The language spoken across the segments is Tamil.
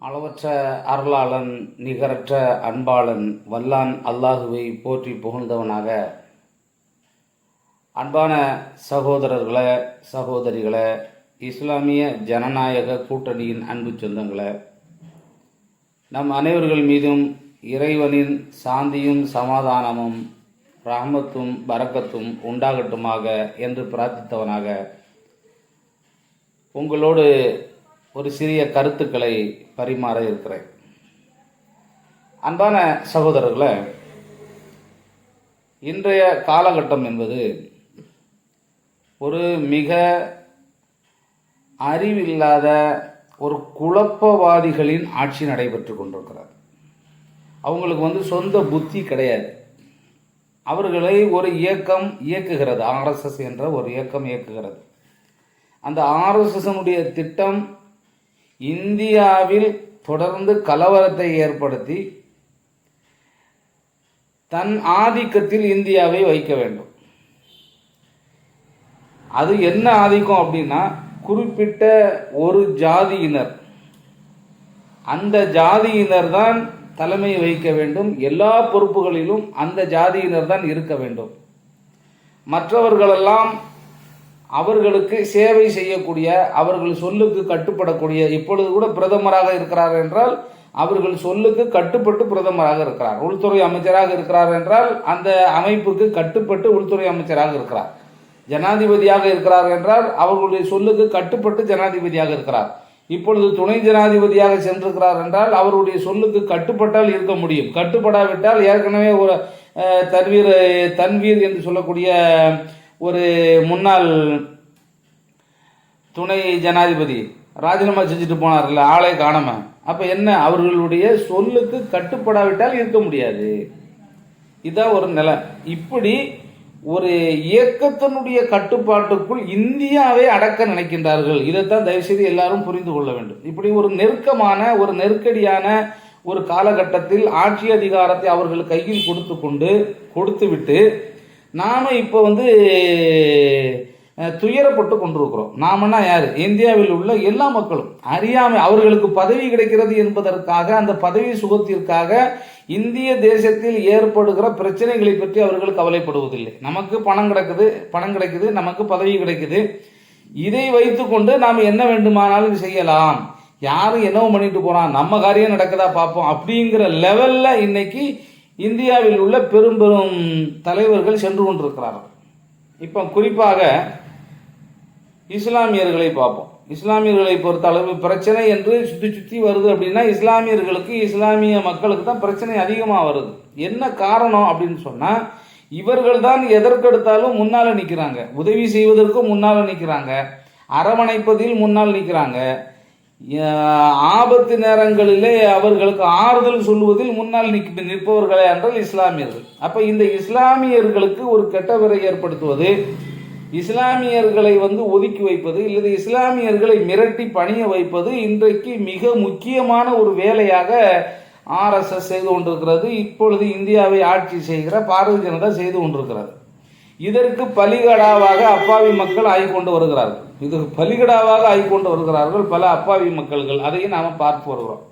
அளவற்ற அருளாளன் நிகரற்ற அன்பாளன் வல்லான் அல்லாஹுவை போற்றி புகழ்ந்தவனாக அன்பான சகோதரர்களே, சகோதரிகளே, இஸ்லாமிய ஜனநாயக கூட்டணியின் அன்பு சொந்தங்களே, நம் அனைவர்கள் மீதும் இறைவனின் சாந்தியும் சமாதானமும் ரஹ்மத்தும் பரக்கத்தும் உண்டாகட்டுமாக என்று பிரார்த்தித்தவனாக உங்களோடு ஒரு சிறிய கருத்துக்களை பரிமாற இருக்கிறேன். அன்பான சகோதரர்களே, இன்றைய காலகட்டம் என்பது ஒரு மிக அறிவில்லாத ஒரு குழப்பவாதிகளின் ஆட்சி நடைபெற்று கொண்டிருக்கிறார். அவங்களுக்கு சொந்த புத்தி கிடையாது. அவர்களை ஒரு இயக்கம் இயக்குகிறது, ஆர்எஸ்எஸ் என்ற ஒரு இயக்கம் இயக்குகிறது. அந்த ஆர்எஸ்எஸ்னுடைய திட்டம் இந்தியாவில் தொடர்ந்து கலவரத்தை ஏற்படுத்தி தன் ஆதிக்கத்தில் இந்தியாவை வைக்க வேண்டும். அது என்ன ஆதிக்கம் அப்படின்னா, குறிப்பிட்ட ஒரு ஜாதியினர், அந்த ஜாதியினர் தான் தலைமை வகிக்க வேண்டும். எல்லா பொறுப்புகளிலும் அந்த ஜாதியினர் தான் இருக்க வேண்டும். மற்றவர்களெல்லாம் அவர்களுக்கு சேவை செய்யக்கூடிய, அவர்கள் சொல்லுக்கு கட்டுப்படக்கூடிய, இப்பொழுது கூட பிரதமராக இருக்கிறார் என்றால் அவர்கள் சொல்லுக்கு கட்டுப்பட்டு பிரதமராக இருக்கிறார். உள்துறை அமைச்சராக இருக்கிறார் என்றால் அந்த அமைப்புக்கு கட்டுப்பட்டு உள்துறை அமைச்சராக இருக்கிறார். ஜனாதிபதியாக இருக்கிறார் என்றால் அவர்களுடைய சொல்லுக்கு கட்டுப்பட்டு ஜனாதிபதியாக இருக்கிறார். இப்பொழுது துணை ஜனாதிபதியாக சென்றிருக்கிறார் என்றால் அவருடைய சொல்லுக்கு கட்டுப்பட்டால் இருக்க முடியும். கட்டுப்படாவிட்டால் ஏற்கனவே ஒரு தன்வீர் என்று சொல்லக்கூடிய ஒரு முன்னாள் துணை ஜனாதிபதி ராஜினாமா செஞ்சுட்டு போனார்ல, ஆளை காணாம. அப்ப என்ன, அவர்களுடைய சொல்லுக்கு கட்டுப்படாவிட்டால் இருக்க முடியாது. இதான் ஒரு நிலை. இப்படி ஒரு இயக்கத்தினுடைய கட்டுப்பாட்டுக்குள் இந்தியாவை அடக்க நினைக்கின்றார்கள். இதைத்தான் தயவுசெய்து எல்லாரும் புரிந்து கொள்ள வேண்டும். இப்படி ஒரு நெருக்கமான, ஒரு நெருக்கடியான ஒரு காலகட்டத்தில் ஆட்சி அதிகாரத்தை அவர்கள் கையில் கொடுத்துவிட்டு நாம இப்போ துயரப்பட்டு கொண்டிருக்கிறோம். நாமன்னா யாரு? இந்தியாவில் உள்ள எல்லா மக்களும் அறியாமை, அவர்களுக்கு பதவி கிடைக்கிறது என்பதற்காக, அந்த பதவி சுகத்திற்காக இந்திய தேசத்தில் ஏற்படுகிற பிரச்சனைகளை பற்றி அவர்கள் கவலைப்படுவதில்லை. நமக்கு பணம் கிடைக்குது, நமக்கு பதவி கிடைக்குது, இதை வைத்துக்கொண்டு நாம் என்ன வேண்டுமானாலும் செய்யலாம், யாரும் என்னவோ பண்ணிட்டு போறான், நம்ம காரியம் நடக்குதா பார்ப்போம் அப்படிங்கிற லெவல்ல இன்னைக்கு இந்தியாவில் உள்ள பெரும் பெரும் தலைவர்கள் சென்று கொண்டிருக்கிறார்கள். இப்போ குறிப்பாக இஸ்லாமியர்களை பார்ப்போம். இஸ்லாமியர்களை பொறுத்த அளவு பிரச்சனை என்று சுத்தி வருது அப்படின்னா, இஸ்லாமியர்களுக்கு, இஸ்லாமிய மக்களுக்கு தான் பிரச்சனை அதிகமாக வருது. என்ன காரணம் அப்படின்னு சொன்னா, இவர்கள் தான் எதற்கெடுத்தாலும் முன்னால நிற்கிறாங்க. உதவி செய்வதற்கும் முன்னால நிற்கிறாங்க, அரவணைப்பதில் முன்னால் நிற்கிறாங்க, ஆபத்து நேரங்களிலே அவர்களுக்கு ஆறுதல் சொல்லுவதில் முன்னால் நிற்பவர்களே என்றால் இஸ்லாமியர்கள். அப்ப இந்த இஸ்லாமியர்களுக்கு ஒரு கெட்ட பெயரை ஏற்படுத்துவது, இஸ்லாமியர்களை ஒதுக்கி வைப்பது, இல்லது இஸ்லாமியர்களை மிரட்டி பணிய வைப்பது இன்றைக்கு மிக முக்கியமான ஒரு வேலையாக ஆர்எஸ்எஸ் செய்து கொண்டிருக்கிறது. இப்பொழுது இந்தியாவை ஆட்சி செய்கிற பாரதிய ஜனதா செய்து கொண்டிருக்கிறது. இதற்கு பலிகடாவாக அப்பாவி மக்கள் ஆகிக்கொண்டு வருகிறார்கள். இதுக்கு பலிகடாவாக ஆகிக்கொண்டு வருகிறார்கள் பல அப்பாவி மக்கள்கள். அதையும் நாம பார்த்து வருகிறோம்.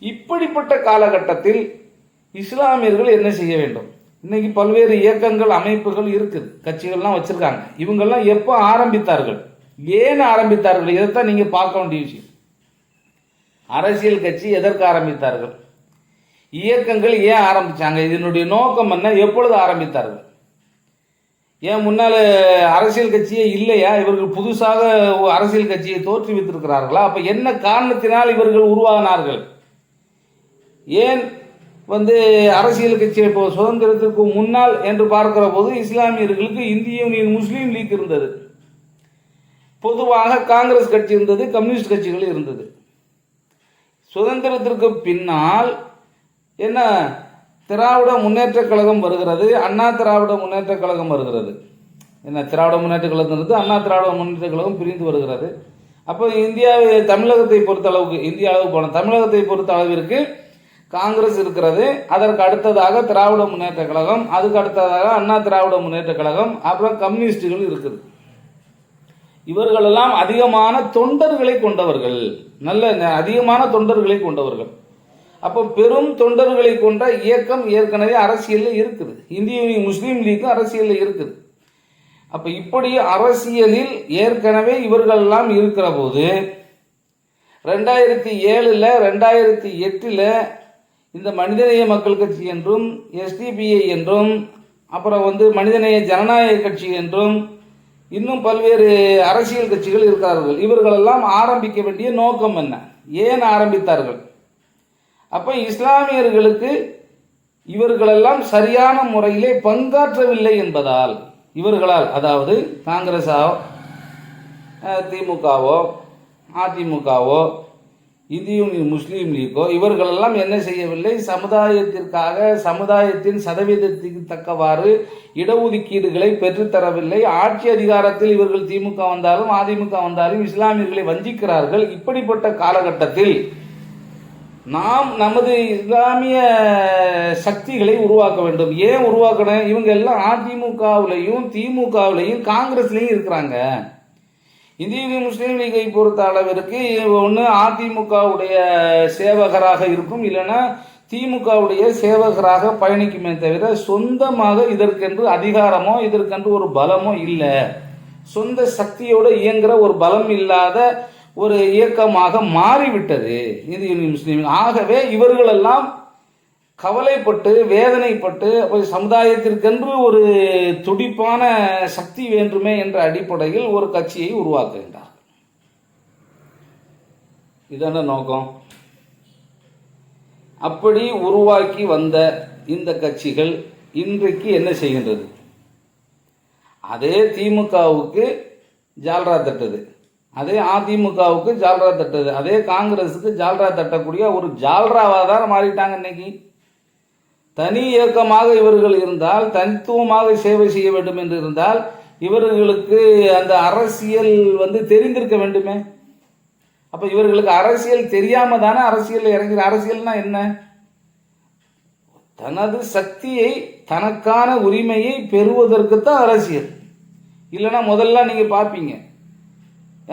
இப்படிப்பட்ட காலகட்டத்தில் இஸ்லாமியர்கள் என்ன செய்ய வேண்டும்? இன்னைக்கு பல்வேறு இயக்கங்கள், அமைப்புகள் இருக்குது, கட்சிகள்லாம் வச்சிருக்காங்க. இவங்கெல்லாம் எப்போ ஆரம்பித்தார்கள், ஏன் ஆரம்பித்தார்கள், இதைத்தான் நீங்க பார்க்க வேண்டிய விஷயம். அரசியல் கட்சி எதற்கு ஆரம்பித்தார்கள், இயக்கங்கள் ஏன் ஆரம்பிச்சாங்க, இதனுடைய நோக்கம் என்ன, எப்பொழுது ஆரம்பித்தார்கள், ஏன் முன்னால அரசியல் கட்சியே இல்லையா, இவர்கள் புதுசாக அரசியல் கட்சியை தோற்றுவித்திருக்கிறார்களா, அப்ப என்ன காரணத்தினால் இவர்கள் உருவாகினார்கள், ஏன் அரசியல் கட்சி இப்போ சுதந்திரத்திற்கு முன்னால் என்று பார்க்கிற போது இஸ்லாமியர்களுக்கு இந்திய யூனியன் முஸ்லீம் லீக் இருந்தது, பொதுவாக காங்கிரஸ் கட்சி இருந்தது, கம்யூனிஸ்ட் கட்சிகள் இருந்தது. சுதந்திரத்திற்கு பின்னால் என்ன, திராவிட முன்னேற்ற கழகம் வருகிறது, அண்ணா திராவிட முன்னேற்ற கழகம் வருகிறது. என்ன, திராவிட முன்னேற்ற கழகம், அண்ணா திராவிட முன்னேற்ற கழகம் பிரிந்து வருகிறது. அப்போ தமிழகத்தை பொறுத்த அளவுக்கு, இந்திய அளவுக்கு போன தமிழகத்தை பொறுத்த அளவிற்கு காங்கிரஸ் இருக்கிறது, அதற்கு அடுத்ததாக திராவிட முன்னேற்ற கழகம், அதுக்கு அடுத்ததாக அண்ணா திராவிட முன்னேற்ற கழகம், அப்புறம் கம்யூனிஸ்டுகள் இருக்குது. இவர்களெல்லாம் அதிகமான தொண்டர்களை கொண்டவர்கள், அதிகமான தொண்டர்களை கொண்டவர்கள். அப்போ பெரும் தொண்டர்களை கொண்ட இயக்கம் ஏற்கனவே அரசியலில் இருக்குது. இந்திய முஸ்லீம் லீக் அரசியலில் இருக்குது. அப்போ இப்படி அரசியலில் ஏற்கனவே இவர்களெல்லாம் இருக்கிற போது 2007 2008 இந்த மனிதநேய மக்கள் கட்சி என்றும் எஸ்டிபிஐ என்றும் அப்புறம் மனிதநேய ஜனநாயக கட்சி என்றும் இன்னும் பல்வேறு அரசியல் கட்சிகள் இருக்கிறார்கள். இவர்களெல்லாம் ஆரம்பிக்க வேண்டிய நோக்கம் என்ன, ஏன் ஆரம்பித்தார்கள்? அப்போ இஸ்லாமியர்களுக்கு இவர்களெல்லாம் சரியான முறையிலே பங்காற்றவில்லை என்பதால் இவர்களால், அதாவது காங்கிரஸோ திமுகவோ அதிமுகவோ இந்திய முஸ்லீம் லீக்கோ இவர்களெல்லாம் என்ன செய்யவில்லை, சமுதாயத்திற்காக சமுதாயத்தின் சதவீதத்துக்கு தக்கவாறு இடஒதுக்கீடுகளை பெற்றுத்தரவில்லை. ஆட்சி அதிகாரத்தில் இவர்கள் திமுக வந்தாலும் அதிமுக வந்தாலும் இஸ்லாமியர்களை வஞ்சிக்கிறார்கள். இப்படிப்பட்ட காலகட்டத்தில் நாம் நமது இஸ்லாமிய சக்திகளை உருவாக்க வேண்டும். ஏன் உருவாக்கணும்? இவங்க எல்லாம் அதிமுகவிலையும் திமுகவிலையும் காங்கிரஸ்லையும் இருக்கிறாங்க. இந்திய முஸ்லீம் லீகை பொறுத்த அளவிற்கு ஒன்று அதிமுகவுடைய சேவகராக இருக்கும், இல்லைன்னா திமுகவுடைய சேவகராக பயணிக்குமே தவிர சொந்தமாக இதற்கென்று அதிகாரமோ இதற்கென்று ஒரு பலமோ இல்லை. சொந்த சக்தியோடு இயங்குகிற ஒரு பலம் இல்லாத ஒரு இயக்கமாக மாறிவிட்டது இந்திய முஸ்லீம். ஆகவே இவர்களெல்லாம் கவலைப்பட்டு வேதனைப்பட்டு சமுதாயத்திற்கென்று ஒரு துடிப்பான சக்தி வேண்டுமே என்ற அடிப்படையில் ஒரு கட்சியை உருவாக்குகின்றார். இதான நோக்கம். அப்படி உருவாக்கி வந்த இந்த கட்சிகள் இன்றைக்கு என்ன செய்கின்றது? அதே திமுகவுக்கு ஜால்ரா தட்டுது, அதே அதிமுகவுக்கு ஜால்ரா தட்டுது, அதே காங்கிரஸுக்கு ஜால்ரா தட்டக்கூடிய ஒரு ஜால்ராவாக தான் மாறிட்டாங்க. இன்னைக்கு தனி இயக்கமாக இவர்கள் இருந்தால், தனித்துவமாக சேவை செய்ய வேண்டும் என்று இருந்தால் இவர்களுக்கு அந்த அரசியல் தெரிந்திருக்க வேண்டுமே. அப்ப இவர்களுக்கு அரசியல் தெரியாம தானே அரசியல் இறங்குற. அரசியல்னா என்ன? தனது சக்தியை தனக்கான உரிமையை பெறுவதற்கு தான் அரசியல். இல்லைன்னா முதல்ல நீங்க பார்ப்பீங்க,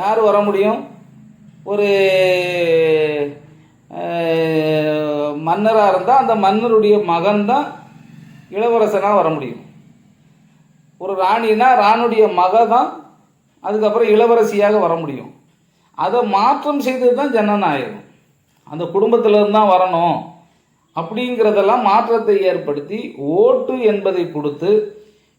யார் வர முடியும்? ஒரு மன்னராக இருந்தால் அந்த மன்னருடைய மகன் தான் இளவரசனாக வர முடியும். ஒரு ராணினா ராணுடைய மக தான் அதுக்கப்புறம் இளவரசியாக வர முடியும். அதை மாற்றம் செய்தது தான் ஜனநாயகம். அந்த குடும்பத்திலிருந்து தான் வரணும் அப்படிங்கிறதெல்லாம் மாற்றத்தை ஏற்படுத்தி ஓட்டு என்பதை கொடுத்து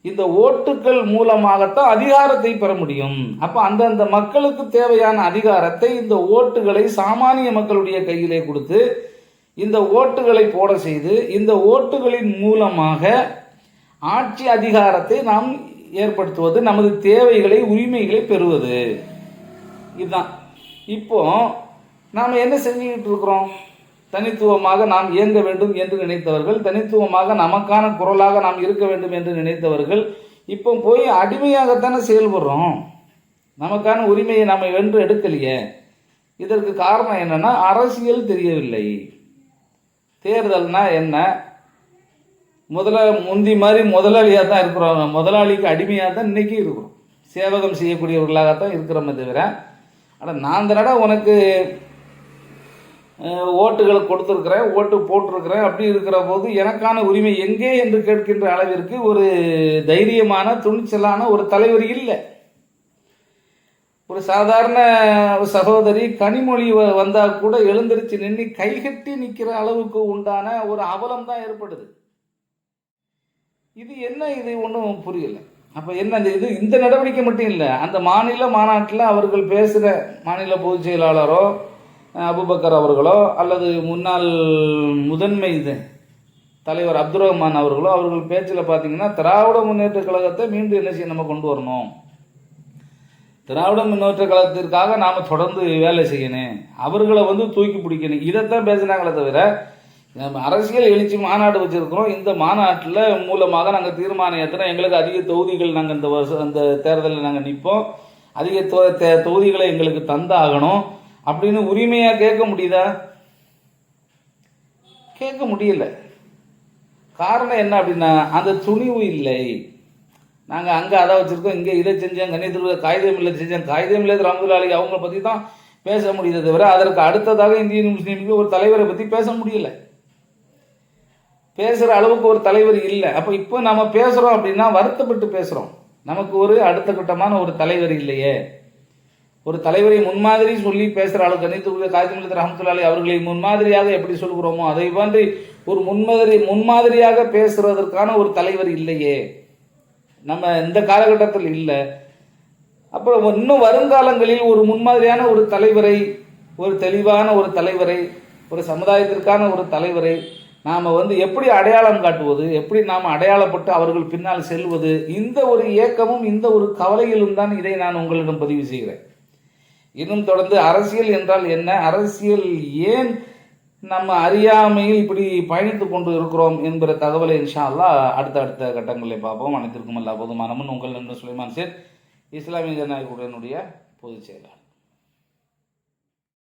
இந்த ஓட்டுக்கள் மூலமாகத்தான் அதிகாரத்தை பெற முடியும். அப்ப அந்தந்த மக்களுக்கு தேவையான அதிகாரத்தை இந்த ஓட்டுகளை சாமானிய மக்களுடைய கையிலே கொடுத்து இந்த ஓட்டுகளை போட செய்து இந்த ஓட்டுகளின் மூலமாக ஆட்சி அதிகாரத்தை நாம் ஏற்படுத்துவது, நமது தேவைகளை உரிமைகளை பெறுவது. இதுதான். இப்போ நாம் என்ன செஞ்சுக்கிட்டு இருக்கிறோம்? தனித்துவமாக நாம் இயங்க வேண்டும் என்று நினைத்தவர்கள், தனித்துவமாக நமக்கான குரலாக நாம் இருக்க வேண்டும் என்று நினைத்தவர்கள் இப்போ போய் அடிமையாகத்தானே செயல்படுறோம். நமக்கான உரிமையை நாம் வென்று எடுக்கலையே. இதற்கு காரணம் என்னன்னா, அரசியல் தெரியவில்லை. தேர்தல்னா என்ன? முந்தி மாதிரி முதலாளியாக தான் இருக்கிறோம், முதலாளிக்கு அடிமையாக தான் இன்னைக்கு இருக்கிறோம், சேவகம் செய்யக்கூடியவர்களாகத்தான் இருக்கிறோமே தவிர, ஆனால் நான் தடவை உனக்கு ஓட்டுகளை கொடுத்துருக்கிறேன், ஓட்டு போட்டிருக்கிறேன், அப்படி இருக்கிற போது எனக்கான உரிமை எங்கே என்று கேட்கின்ற அளவிற்கு ஒரு தைரியமான துணிச்சலான ஒரு தலைவர் இல்லை. ஒரு சாதாரண சகோதரி கனிமொழி வந்தால் கூட எழுந்திருச்சு நின்று கைகட்டி நிற்கிற அளவுக்கு உண்டான ஒரு அவலம் தான் ஏற்படுது. இது என்ன? இது ஒன்றும் புரியல. அப்போ என்ன இது? இந்த நடவடிக்கை மட்டும் இல்லை, அந்த மாநில மாநாட்டில் அவர்கள் பேசுகிற மாநில பொதுச் செயலாளரோ அபுபக்கர் அவர்களோ அல்லது முன்னாள் முதன்மை தலைவர் அப்துல் ரஹ்மான் அவர்களோ அவர்கள் பேச்சில் பார்த்தீங்கன்னா திராவிட முன்னேற்ற கழகத்தை மீண்டும் என்ன செய்ய நம்ம கொண்டு வரணும், திராவிட முன்னேற்ற கழகத்திற்காக நாம் தொடர்ந்து வேலை செய்யணும், அவர்களை தூக்கி பிடிக்கணும், இதைத்தான் பேசுனாங்களே தவிர நம்ம அரசியல் எழுச்சி மாநாடு வச்சிருக்கிறோம், இந்த மாநாட்டில் மூலமாக நாங்கள் தீர்மானம் ஏற்றுறோம், எங்களுக்கு அதிக தொகுதிகள் நாங்கள் இந்த வருஷம் அந்த தேர்தலில் நாங்கள் நிற்போம், அதிக தொகுதிகளை எங்களுக்கு தந்தாகணும் அப்படின்னு உரிமையாக கேட்க முடியுதா? கேட்க முடியல. காரணம் என்ன அப்படின்னா, அந்த துணிவு இல்லை. நாங்கள் அங்கே அதை வச்சுருக்கோம், இங்கே இதை செஞ்சேன், கண்ணியத்தில் காகிதம் இல்லை செஞ்சேன், காகிதம் இல்லை ரஹ்மத்துல்லாஹி அலைஹி அவங்கள பற்றி தான் பேச முடியுதே தவிர அதற்கு அடுத்ததாக இந்தியன் முஸ்லீமுக்கு ஒரு தலைவரை பற்றி பேச முடியல, பேசுகிற அளவுக்கு ஒரு தலைவர் இல்லை. அப்போ இப்போ நம்ம பேசுகிறோம் அப்படின்னா வருத்தப்பட்டு பேசுகிறோம். நமக்கு ஒரு அடுத்த கட்டமான ஒரு தலைவர் இல்லையே, ஒரு தலைவரை முன்மாதிரி சொல்லி பேசுகிற அளவுக்கு கண்ணியத்துக்குரிய காஜிமுல்லத் ரஹ்மத்துல்லாஹி அலைஹி அவர்களை முன்மாதிரியாக எப்படி சொல்கிறோமோ அதை போன்று ஒரு முன்மாதிரியாக பேசுறதற்கான ஒரு தலைவர் இல்லையே, நம்ம இந்த காலகட்டத்தில் இல்லை. அப்புறம் இன்னும் வருங்காலங்களில் ஒரு முன்மாதிரியான ஒரு தலைவரை, ஒரு தெளிவான ஒரு தலைவரை, ஒரு சமுதாயத்திற்கான ஒரு தலைவரை நாம் எப்படி அடையாளம் காட்டுவது, எப்படி நாம் அடையாளப்பட்டு அவர்கள் பின்னால் செல்வது, இந்த ஒரு ஏக்கமும் இந்த ஒரு கவலையிலும் தான் இதை நான் உங்களிடம் பதிவு செய்கிறேன். இன்னும் தொடர்ந்து அரசியல் என்றால் என்ன, அரசியல் ஏன் நம்ம அறியாமையில் இப்படி பயணித்து கொண்டு இருக்கிறோம் என்கிற தகவலை இன்ஷா அல்லாஹ் அடுத்த கட்டங்களில் பார்ப்போம். அனைத்திற்கும் அல்லா போதுமானவன். உங்கள் நண்பர் சுலைமான் சேத், இஸ்லாமிய ஜனநாயக கூட்டணியுடைய பொதுச் செயலாளர்.